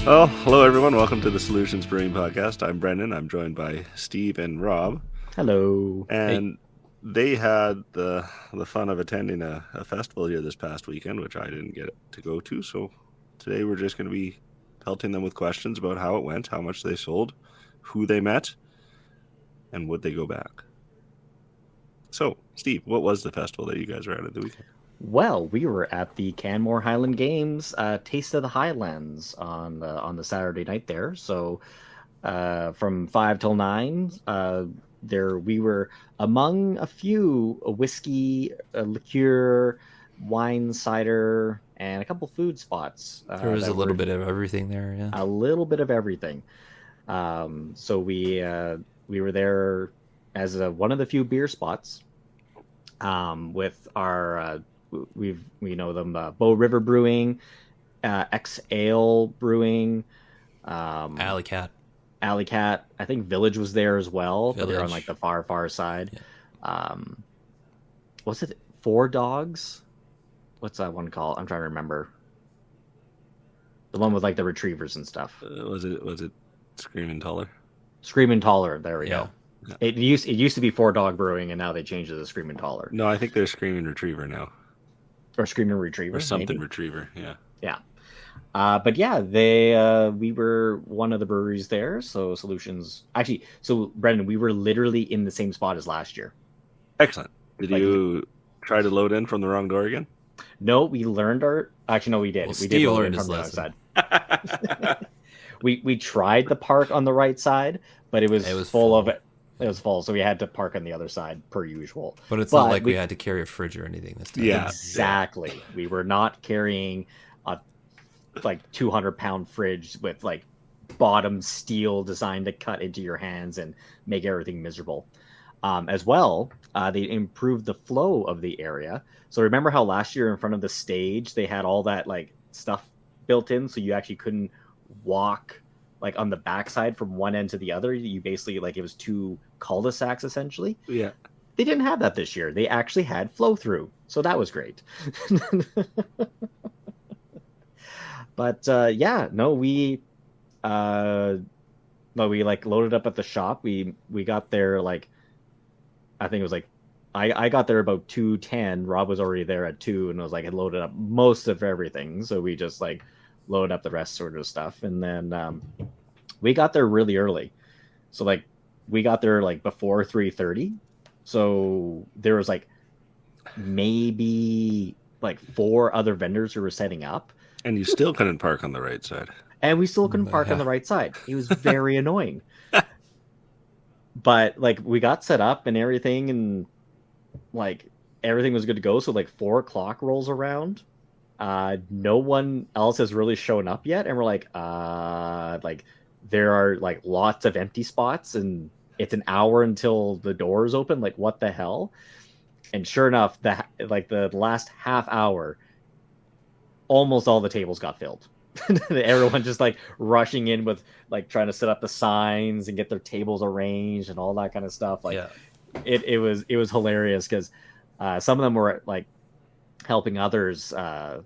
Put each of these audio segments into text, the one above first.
Well, hello everyone. Welcome to the Solutions Brewing Podcast. I'm Brendan. I'm joined by Steve and Rob, Hello. and they had the fun of attending a festival here this past weekend, which I didn't get to go to. So today we're just going to be pelting them with questions about how it went, how much they sold, who they met, and would they go back. So, Steve, what was the festival that you guys were at the weekend? Well, we were at the Canmore Highland Games, Taste of the Highlands on the Saturday night there. So from 5 till 9, there we were among a few whiskey, liqueur, wine, cider, and a couple food spots. There was a little bit of everything there, yeah. A little bit of everything. So we were there as one of the few beer spots with our we know them Bow River Brewing, X Ale Brewing, Alley Cat. I think Village was there as well. But they're on like the far side. Yeah. What's it? Four Dogs? What's that one called? I'm trying to remember. The one with like the retrievers and stuff. Was it Screaming Taller? Screaming Taller. There we go. Yeah. It used to be Four Dog Brewing, and now they changed it to Screaming Taller. No, I think they're Screaming Retriever now. Or Screaming Retriever. Or something maybe? Retriever, yeah. Yeah. But yeah, we were one of the breweries there. So Solutions. Actually, so Brendan, we were literally in the same spot as last year. Excellent. Did you try to load in from the wrong door again? No, we learned our. Actually, no, we did. Well, we Steve did load learned in his from the lesson. outside. we tried the park on the right side, but it was full of it. It was full, so we had to park on the other side per usual. But it's not like we had to carry a fridge or anything this time. Yeah, exactly. Yeah. We were not carrying a 200-pound fridge with like bottom steel designed to cut into your hands and make everything miserable. As well, they improved the flow of the area. So remember how last year in front of the stage they had all that like stuff built in, so you actually couldn't walk like on the backside from one end to the other. You basically like it was two cul-de-sacs essentially. Yeah. They didn't have that this year. They actually had flow through. So that was great. But we like loaded up at the shop. We got there like I think it was like I got there about 2:10. Rob was already there at 2 and was like had loaded up most of everything. So we just like load up the rest sort of stuff, and then we got there really early. So like we got there like before 3:30. So there was like maybe like 4 other vendors who were setting up, and you still couldn't park on the right side. And we still couldn't park on the right side. It was very annoying. But like we got set up and everything, and like everything was good to go. So like 4 o'clock rolls around. No one else has really shown up yet, and we're like there are like lots of empty spots, and it's an hour until the doors open. Like what the hell? And sure enough, the last half hour, almost all the tables got filled. Everyone just like rushing in with like trying to set up the signs and get their tables arranged and all that kind of stuff. Like it was hilarious because some of them were like helping others. Like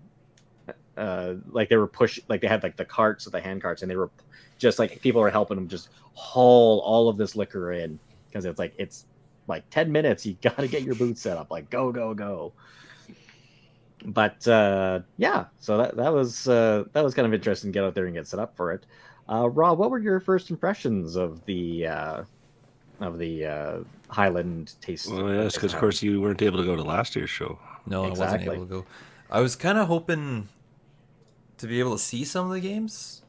they were like they had like the carts, the hand carts, and they were just like people were helping them just haul all of this liquor in because it's like 10 minutes. You got to get your booth set up. Like go. But so that was kind of interesting to get out there and get set up for it. Rob, what were your first impressions of the Highland Taste? Well, yes, because of course you weren't able to go to last year's show. No, exactly. I wasn't able to go. I was kind of hoping to be able to see some of the games,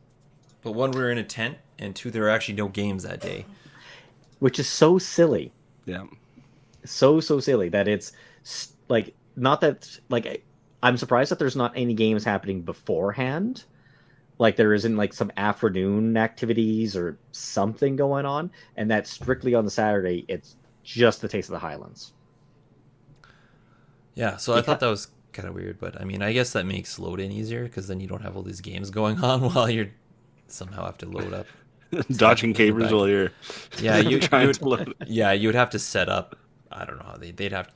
but one, we were in a tent, and two, there were actually no games that day, which is so silly. Yeah, so silly that it's like not that like. I'm surprised that there's not any games happening beforehand. Like there isn't like some afternoon activities or something going on, and that's strictly on the Saturday. It's just the Taste of the Highlands. Yeah, so I thought that was kind of weird, but I mean, I guess that makes load in easier because then you don't have all these games going on while you're somehow have to load up, dodging cables while you're you would have to set up. I don't know how they'd have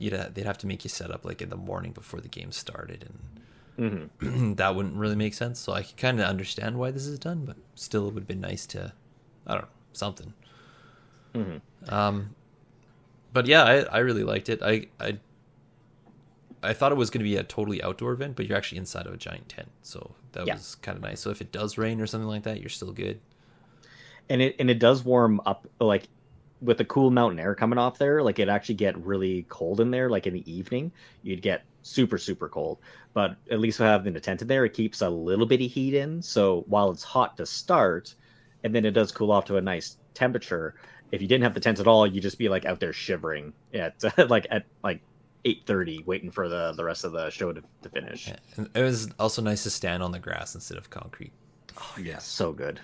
to make you set up like in the morning before the game started, and that wouldn't really make sense. So I can kind of understand why this is done, but still, it would have been nice to, I don't know, something. But yeah, I really liked it. I thought it was going to be a totally outdoor event, but you're actually inside of a giant tent, so that was kind of nice. So if it does rain or something like that, you're still good. And it does warm up, like with the cool mountain air coming off there. Like it actually get really cold in there. Like in the evening, you'd get super cold. But at least we have the tent in there. It keeps a little bit of heat in. So while it's hot to start, and then it does cool off to a nice temperature. If you didn't have the tent at all, you'd just be like out there shivering at like 8:30, waiting for the rest of the show to finish. Yeah. And it was also nice to stand on the grass instead of concrete. Oh yeah, so good.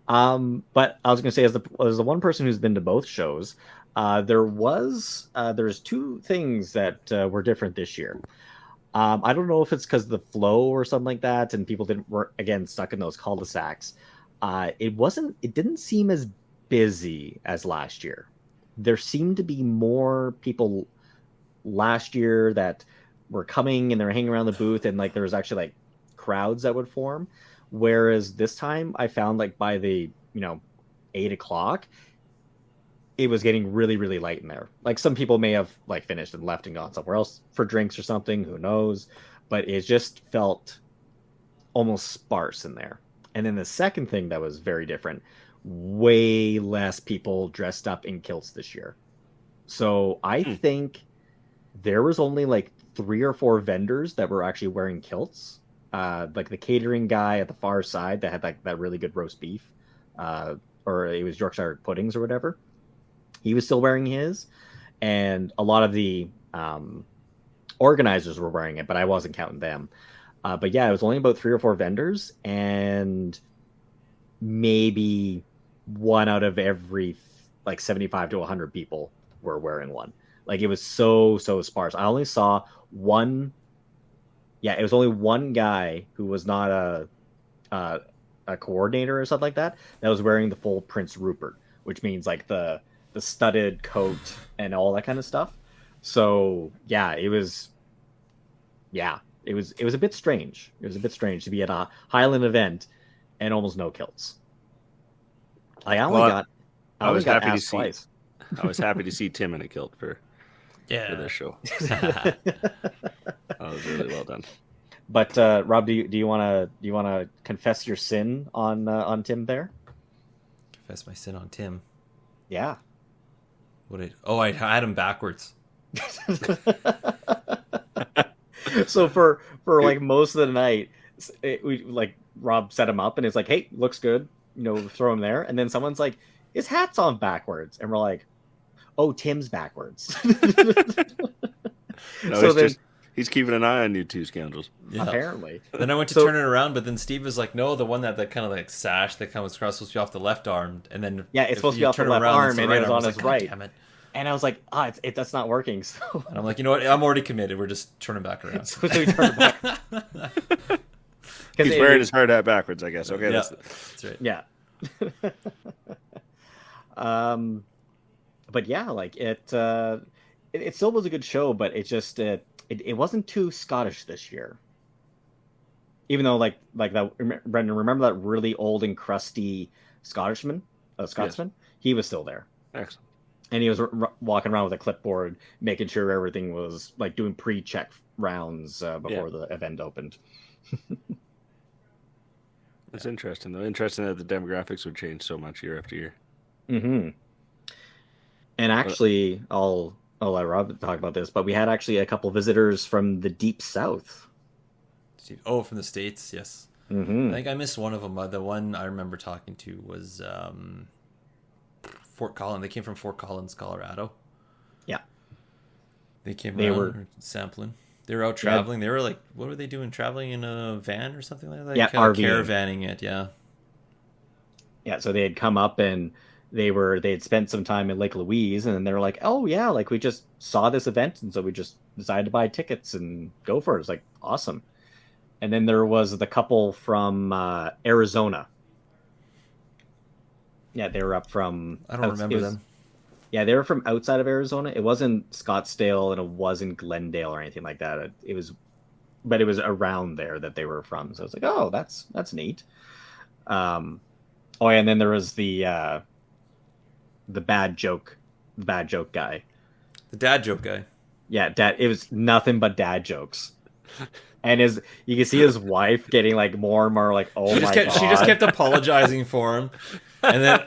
But I was gonna say, as the one person who's been to both shows, there's two things that were different this year. I don't know if it's because of the flow or something like that, and people were again stuck in those cul-de-sacs. It didn't seem as busy as last year. There seemed to be more people last year that were coming and they were hanging around the booth, and like there was actually like crowds that would form. Whereas this time I found like by the 8:00, it was getting really light in there. Like some people may have like finished and left and gone somewhere else for drinks or something, who knows, but it just felt almost sparse in there. And then the second thing that was very different, way less people dressed up in kilts this year. So I think there was only like 3 or 4 vendors that were actually wearing kilts. Like the catering guy at the far side that had like that really good roast beef, or it was Yorkshire puddings or whatever. He was still wearing his, and a lot of the organizers were wearing it, but I wasn't counting them. But yeah, it was only about 3 or 4 vendors, and maybe 1 out of every like 75 to 100 people were wearing one. Like it was so sparse. I only saw one. Yeah, it was only one guy who was not a coordinator or something like that was wearing the full Prince Rupert, which means like the studded coat and all that kind of stuff. So yeah, it was a bit strange. It was a bit strange to be at a Highland event and almost no kilts. Like I only got asked twice. I was happy to see Tim in a kilt for this show. That was really well done. But Rob, do you want to confess your sin on Tim there? Confess my sin on Tim. Yeah. I had him backwards. So for like most of the night, we like Rob set him up and it's like, hey, looks good, throw him there, and then someone's like, his hat's on backwards, and we're like, oh, Tim's backwards. No, so he's keeping an eye on you two scoundrels. Yeah. Apparently. Then I went to turn it around, but then Steve was like, no, the one that kind of like sash that comes across supposed to be off the left arm, and then it's supposed to be off the left arm, and it was on his right. Damn it. And I was like, that's not working. So and I'm like, you know what? I'm already committed. We're just turning back around. So we turn it back. He's wearing his hard hat backwards, I guess. Okay, yeah, that's right. Yeah. But yeah, like it still was a good show, but it just it wasn't too Scottish this year. Even though like that, Brendan, remember that really old and crusty Scotsman? Yes. He was still there. Excellent. And he was walking around with a clipboard, making sure everything was like doing pre-check rounds before the event opened. That's interesting, though. Interesting that the demographics would change so much year after year. Mm-hmm. And actually, I'll let Rob talk about this, but we had actually a couple visitors from the Deep South. Oh, from the States, yes. Mm-hmm. I think I missed one of them. The one I remember talking to was Fort Collins. They came from Fort Collins, Colorado. Yeah. They were sampling. They were out traveling. They were like, what were they doing? Traveling in a van or something like that? Yeah, kind of caravanning it, yeah. Yeah, so they had come up and they had spent some time in Lake Louise, and then they were like, oh yeah, like we just saw this event, and so we just decided to buy tickets and go for it. It's like awesome. And then there was the couple from Arizona. Yeah, they were up from. I don't remember them. Yeah, they were from outside of Arizona. It wasn't Scottsdale and it wasn't Glendale or anything like that. It was, but it was around there that they were from. So I was like, oh, that's neat. Um, oh, yeah, and then there was the bad joke guy. The dad joke guy. Yeah, dad. It was nothing but dad jokes, and you can see his wife getting like more and more like, oh my god. She just kept apologizing for him, and then,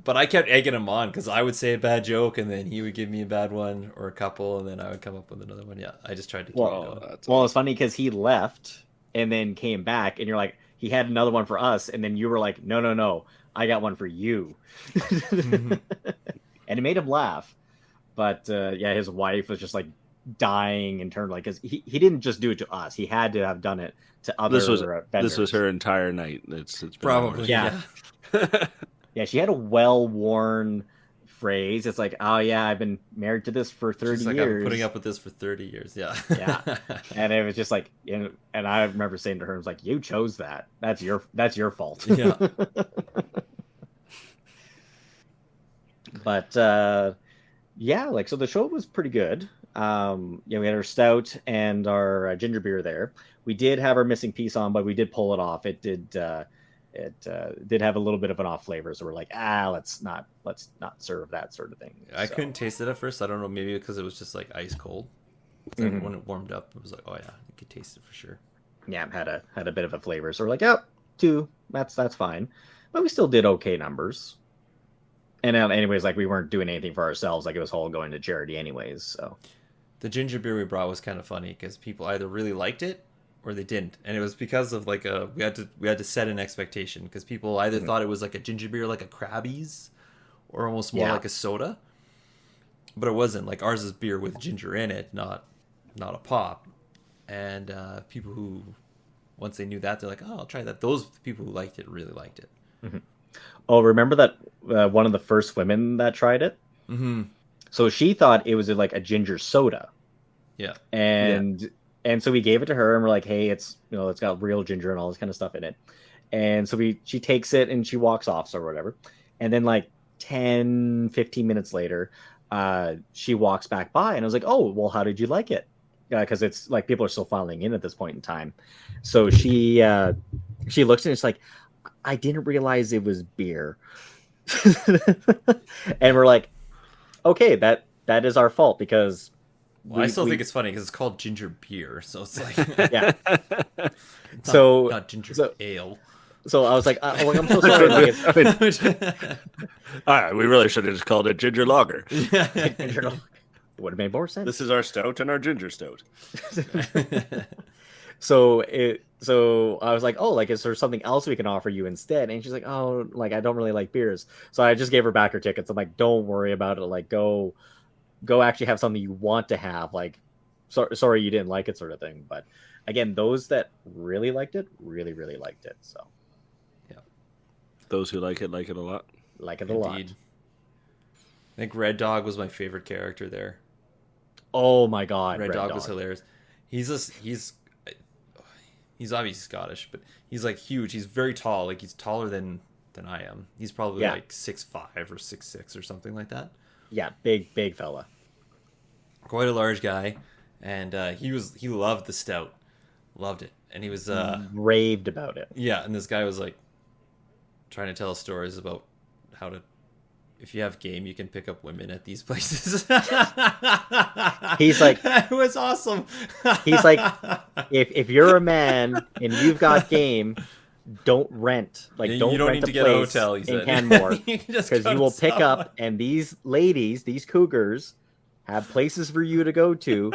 but I kept egging him on because I would say a bad joke, and then he would give me a bad one or a couple, and then I would come up with another one. Yeah, I just tried to keep it going. Well, it's funny because he left and then came back, and you're like, he had another one for us, and then you were like, no, I got one for you, and it made him laugh. But yeah, his wife was just like dying in turn, like, because he didn't just do it to us; he had to have done it to other. This was her entire night. It's probably yeah. Yeah, she had a well-worn phrase. It's like, oh yeah, I've been married to this for 30 like, years. I'm putting up with this for 30 years. Yeah. Yeah. And it was just like, and I remember saying to her, I was like, you chose that. That's your fault. Yeah. But yeah, like, so the show was pretty good. Yeah, we had our stout and our ginger beer there. We did have our missing piece on, but we did pull it off. It did have a little bit of an off flavor, so we're like, let's not serve that sort of thing. I couldn't taste it at first. I don't know, maybe because it was just like ice cold. Mm-hmm. When it warmed up, it was like, oh yeah, you could taste it for sure. Yeah, had a bit of a flavor, so we're like, two, that's fine, but we still did okay numbers. And anyways, like, we weren't doing anything for ourselves, like it was all going to charity anyways. So the ginger beer we brought was kind of funny because people either really liked it or they didn't, and it was because of like we had to set an expectation because people either thought it was like a ginger beer, like a Krabby's, or almost more like a soda, but it wasn't. Like, ours is beer with ginger in it, not a pop. And people who, once they knew that, they're like, oh, I'll try that. Those people who liked it really liked it. Mm-hmm. Oh, remember that one of the first women that tried it? Mm-hmm. So she thought it was like a ginger soda. Yeah. And so we gave it to her and we're like, hey, it's got real ginger and all this kind of stuff in it. And so she takes it and she walks off or whatever. And then like 10, 15 minutes later, she walks back by and I was like, oh, well, how did you like it? Because it's like people are still filing in at this point in time. So she looks and it's like, I didn't realize it was beer. And we're like, okay, that is our fault because I still think it's funny because it's called ginger beer, so it's like yeah. not ginger ale. So I was like, oh, I'm so sorry. All right, we really should have just called it ginger lager. It would have made more sense. This is our stout and our ginger stout. So I was like, oh, like, is there something else we can offer you instead? And she's like, oh, like, I don't really like beers. So I just gave her back her tickets. I'm like, don't worry about it. Like, go actually have something you want to have. Like, sorry you didn't like it, sort of thing. But again, those that really liked it, really, really liked it. So yeah, those who like it a lot. Like it a lot. I think Red Dog was my favorite character there. Oh my god, Red Dog was hilarious. He's obviously Scottish, but he's like huge. He's very tall. Like, he's taller than I am. He's probably like 6'5" or 6'6" or something like that. Yeah, big fella. Quite a large guy, and he loved the stout, loved it, and he was raved about it. Yeah, and this guy was like trying to tell stories about how to, if you have game, you can pick up women at these places. He's like, it was awesome. He's like, if you're a man and you've got game, don't rent. Like, you don't don't rent need a to get a place hotel, he in said. Canmore, You can just because go you to will pick someone. up, and these ladies, these cougars, have places for you to go to.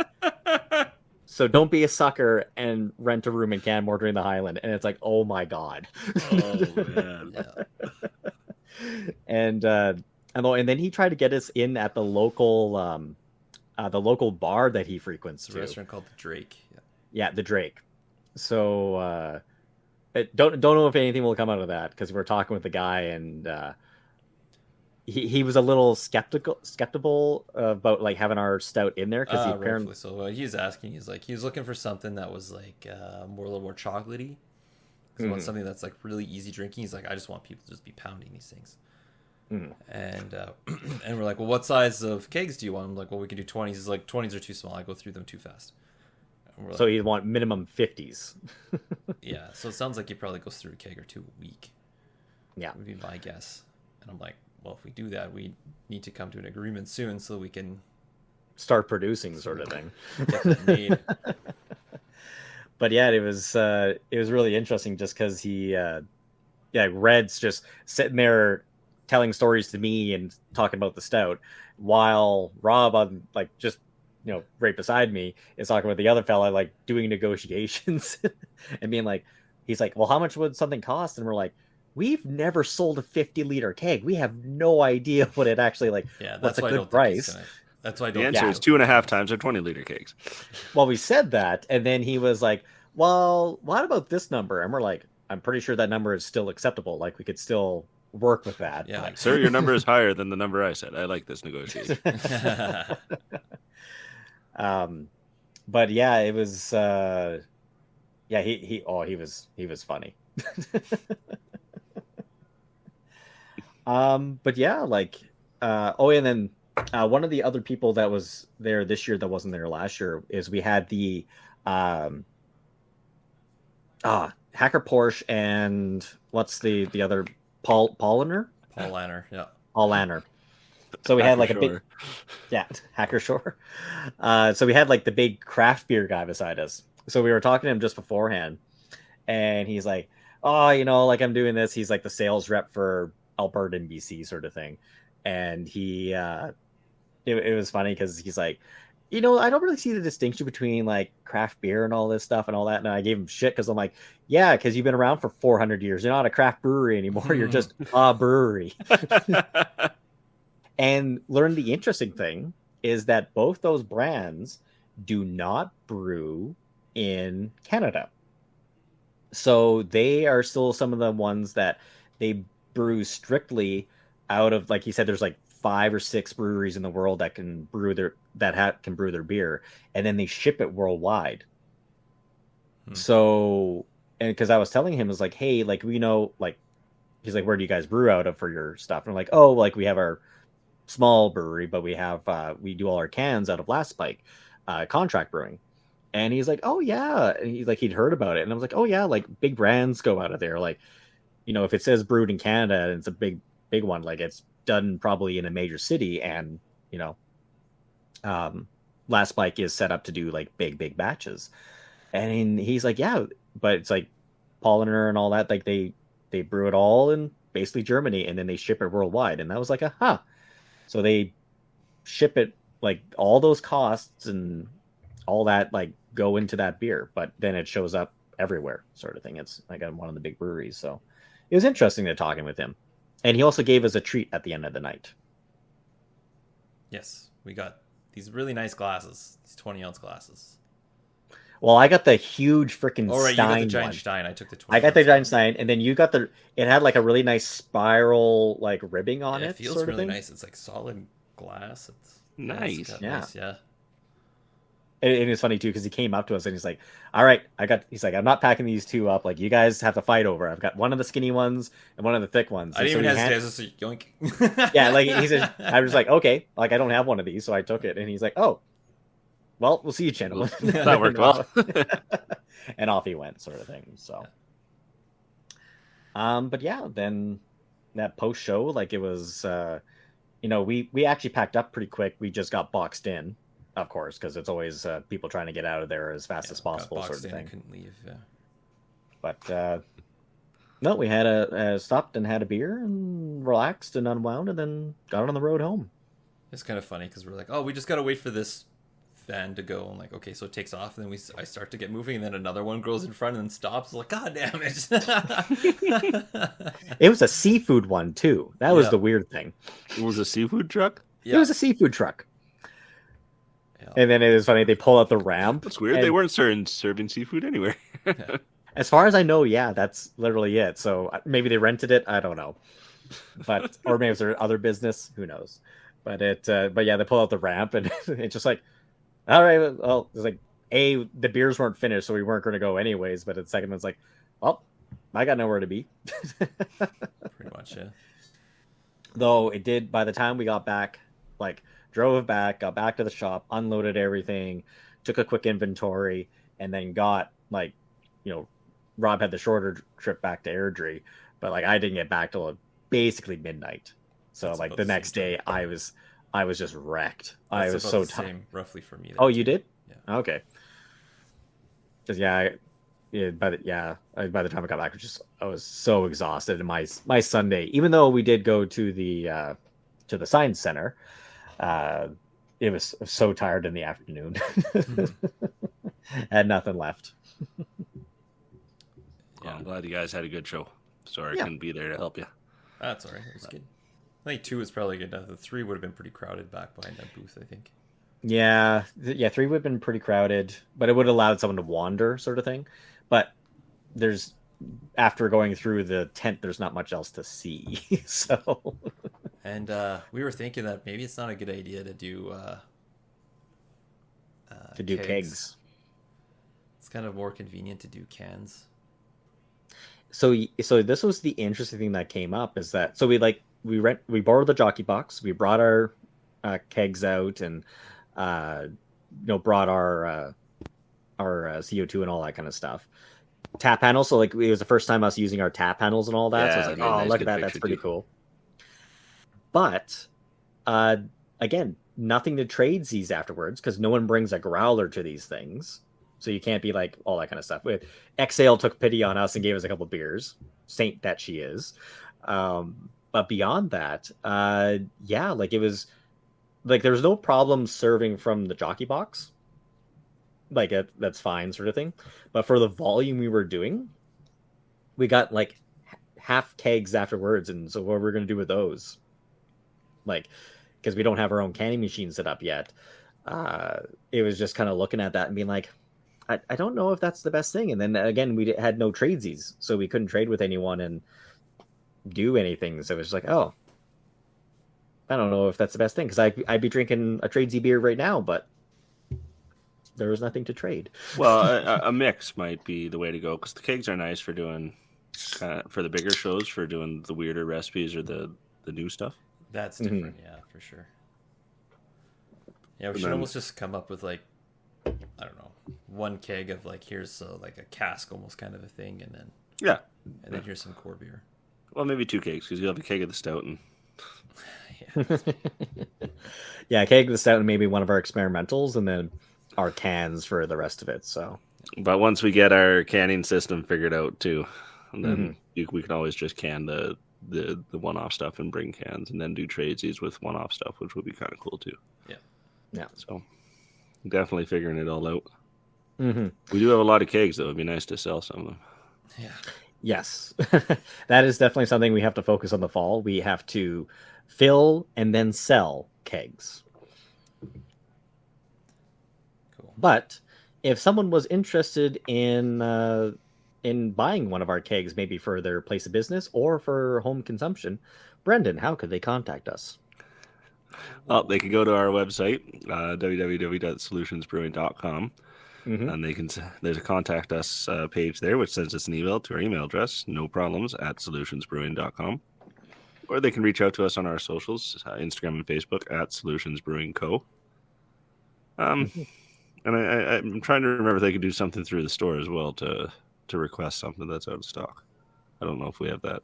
So don't be a sucker and rent a room in Canmore during the Highland. And it's like, oh my god. Oh man. Yeah. And then he tried to get us in at the local bar that he frequents. It's a restaurant called the Drake. Yeah, the Drake. So don't know if anything will come out of that, because we're talking with the guy, and he was a little skeptical about like having our stout in there, because he apparently. So he was asking. He was looking for something that was like a little more chocolatey. He wants something that's like really easy drinking. He's like, I just want people to just be pounding these things. Mhm. And and we're like, well, what size of kegs do you want? I'm like, well, we can do 20s. He's like, 20s are too small. I go through them too fast. And we're So like, you want minimum 50s. yeah. So it sounds like he probably goes through a keg or two a week. Yeah. Would be my guess. And I'm like, well, if we do that, we need to come to an agreement soon so we can Start producing, sort of thing. get that made. But yeah, it was really interesting just because Red's just sitting there telling stories to me and talking about the stout, while Rob on like just right beside me is talking with the other fella, like doing negotiations and being like, he's like, well, how much would something cost? And we're like, we've never sold a 50-liter keg. We have no idea what it actually like. Yeah, what's that's a why good I don't price. think that's why I The don't. answer is 2.5 times our 20-liter kegs. Well, we said that, and then he was like, well, what about this number? And we're like, I'm pretty sure that number is still acceptable. Like, we could still work with that. Yeah, Like, sir, your number is higher than the number I said. I like this negotiation. But yeah, it was he was funny. But yeah, like and then one of the other people that was there this year that wasn't there last year is we had the Hacker Porsche and what's the other Paul Lanner? Paul Lanner, yeah. Paul Lanner. So we had like a big Hacker Shore. So we had like the big craft beer guy beside us. So we were talking to him just beforehand, and he's like, oh, like I'm doing this. He's like the sales rep for Alberta and BC sort of thing. And he, it was funny because he's like, I don't really see the distinction between like craft beer and all this stuff and all that. And I gave him shit because I'm like, yeah, because you've been around for 400 years. You're not a craft brewery anymore. You're just a brewery. And learned the interesting thing is that both those brands do not brew in Canada. So they are still some of the ones that they brew strictly out of, like he said, there's like 5 or 6 breweries in the world that can brew their beer, and then they ship it worldwide. So, and because I was telling him, is like, hey, like we know, like he's like, where do you guys brew out of for your stuff? And I'm like, oh, like we have our small brewery, but we do all our cans out of Last Spike contract brewing. And he's like, oh yeah, and he'd heard about it, and I was like, oh yeah, like big brands go out of there, like if it says brewed in Canada and it's a big one, like it's done probably in a major city, and Last Spike is set up to do like big batches. And he's like, yeah, but it's like Polliner and all that, like they brew it all in basically Germany, and then they ship it worldwide. And that was like so they ship it, like all those costs and all that like go into that beer, but then it shows up everywhere, sort of thing. It's like at one of the big breweries. So it was interesting to talking with him. And he also gave us a treat at the end of the night. Yes, we got these really nice glasses, these 20-ounce glasses. Well, I got the huge freaking Stein. You got the giant one. Stein. I took the 20. I got the giant Stein, and then you got it had like a really nice spiral like ribbing on it. It feels sort of really thing. nice. It's like solid glass. It's nice. Yeah. And it's funny too because he came up to us and he's like, "All right, he's like, I'm not packing these two up. Like, you guys have to fight over. I've got one of the skinny ones and one of the thick ones." I didn't even hesitate. I was just like, yoink. Yeah, like he said, I was like, okay, like I don't have one of these, so I took it, and he's like, oh, well, we'll see you, gentlemen. That worked well. And off he went, sort of thing. So, but yeah, then that post show, like it was, we actually packed up pretty quick. We just got boxed in. Of course, because it's always people trying to get out of there as fast as possible, sort of thing. I couldn't leave. Yeah. But no, we had stopped and had a beer and relaxed and unwound, and then got on the road home. It's kind of funny because we're like, oh, we just gotta wait for this van to go. I'm like, okay, so it takes off, and then I start to get moving, and then another one goes in front and then stops. I'm like, God damn it! It was a seafood one too. That was the weird thing. It was a seafood truck. Yeah. It was a seafood truck. And then it was funny, they pull out the ramp. That's weird. They weren't serving seafood anywhere. As far as I know, yeah, that's literally it. So maybe they rented it. I don't know. But or maybe it's their other business. Who knows? But yeah, they pull out the ramp, and it's just like, all right, well, it's like, the beers weren't finished, so we weren't going to go anyways. But the second one's like, well, I got nowhere to be. Pretty much, yeah. Though it did, by the time we got back, like drove back, got back to the shop, unloaded everything, took a quick inventory, and then got like, Rob had the shorter trip back to Airdrie, but like I didn't get back till basically midnight. So That's like about the the next same day, I was just wrecked. That's I was about so the tired. same roughly for me. Oh, too. you did? Yeah. Okay. Because by the time I got back, I was so exhausted. And my Sunday, even though we did go to the science center, it was so tired in the afternoon. Had nothing left. Well, I'm glad you guys had a good show. Sorry I Yeah. couldn't be there to help you. That's all right. It was good. I think 2 was probably good. The 3 would have been pretty crowded back behind that booth, I think. Yeah, 3 would have been pretty crowded, but it would have allowed someone to wander, sort of thing. But after going through the tent, there's not much else to see. So And we were thinking that maybe it's not a good idea to do kegs. It's kind of more convenient to do cans. So this was the interesting thing that came up is that we borrowed the jockey box, we brought our kegs out, and brought our CO2 and all that kind of stuff. Tap handles, so like it was the first time us using our tap handles and all that. So I was like, oh, look at that, that's pretty cool. But again, nothing to trade these afterwards because no one brings a growler to these things. So you can't be like all that kind of stuff. Exhale took pity on us and gave us a couple beers. Saint that she is. But beyond that, like it was like there was no problem serving from the jockey box. Like that's fine, sort of thing. But for the volume we were doing, we got like half kegs afterwards, and so what we're gonna do with those? Like, because we don't have our own canning machine set up yet. It was just kind of looking at that and being like, I don't know if that's the best thing. And then again, we had no tradesies, so we couldn't trade with anyone and do anything. So it was like, oh, I don't know if that's the best thing because I'd be drinking a tradesy beer right now, but there was nothing to trade. Well, a mix might be the way to go because the kegs are nice for doing for the bigger shows, for doing the weirder recipes or the new stuff. That's different, yeah, for sure. Yeah, we should almost just come up with like, I don't know, one keg of like here's like a cask almost kind of a thing, and then here's some core beer. Well, maybe 2 kegs because you'll have a keg of the stout and yeah, a keg of the stout and maybe one of our experimentals, and then our cans for the rest of it. So, but once we get our canning system figured out too, and then we can always just can the one-off stuff and bring cans, and then do tradesies with one-off stuff, which would be kind of cool too. Yeah. So definitely figuring it all out. Mm-hmm. We do have a lot of kegs, though. It'd be nice to sell some of them. Yeah. Yes, that is definitely something we have to focus on the fall. We have to fill and then sell kegs. Cool. But if someone was interested in buying one of our kegs, maybe for their place of business or for home consumption, Brendan, how could they contact us? Well, they can go to our website, www.solutionsbrewing.com, and there's a contact us page there, which sends us an email to our email address, noproblems@solutionsbrewing.com. Or they can reach out to us on our socials, Instagram and Facebook @solutionsbrewingco. And I'm trying to remember if they could do something through the store as well to request something that's out of stock. I don't know if we have that.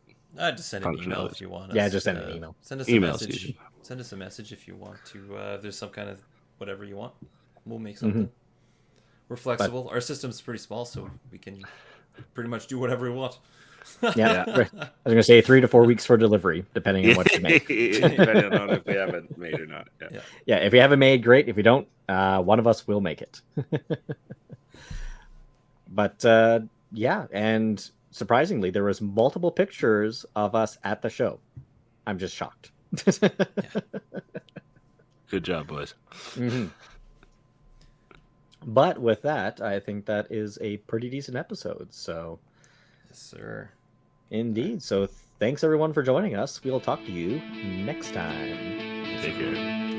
Just send an email if you want. Yeah, just send an email. Send us a message. Send us a message if you want to. If there's some kind of whatever you want, we'll make something. We're flexible. Our system's pretty small, so we can pretty much do whatever we want. Yeah. I was going to say 3 to 4 weeks for delivery, depending on what you make. Depending on if we have it made or not. Yeah, if you have it made, great. If you don't, one of us will make it. But and surprisingly, there was multiple pictures of us at the show. I'm just shocked. Good job, boys. But with that, I think that is a pretty decent episode. So, yes, sir. Indeed. So thanks everyone for joining us. We'll talk to you next time. Take care.